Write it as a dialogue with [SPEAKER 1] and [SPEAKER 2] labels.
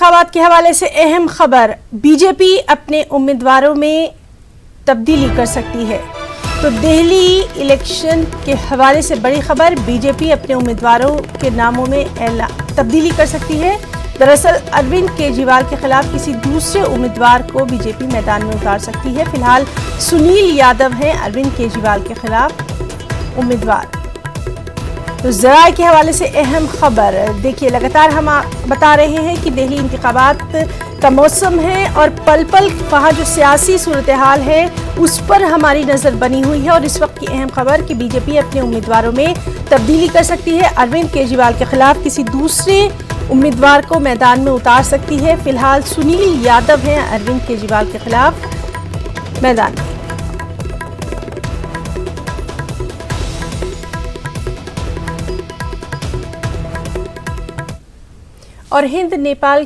[SPEAKER 1] इंतखाबात के हवाले से अहम खबर, बीजेपी अपने उम्मीदवारों में तब्दीली कर सकती है। तो दिल्ली इलेक्शन के हवाले से बड़ी खबर, बीजेपी अपने उम्मीदवारों के नामों में तब्दीली कर सकती है। दरअसल अरविंद केजरीवाल के खिलाफ किसी दूसरे उम्मीदवार को बीजेपी मैदान में उतार सकती है। फिलहाल सुनील यादव हैं अरविंद केजरीवाल के खिलाफ उम्मीदवार। तो ज़राए के हवाले से अहम खबर देखिए, लगातार हम बता रहे हैं कि दिल्ली इंतखाबात का मौसम है और पल पल वहाँ जो सियासी सूरत हाल है उस पर हमारी नज़र बनी हुई है। और इस वक्त की अहम खबर कि बीजेपी अपने उम्मीदवारों में तब्दीली कर सकती है। अरविंद केजरीवाल के खिलाफ किसी दूसरे उम्मीदवार को मैदान में उतार सकती है। फिलहाल सुनील यादव हैं अरविंद केजरीवाल के खिलाफ मैदान में। और हिंद नेपाल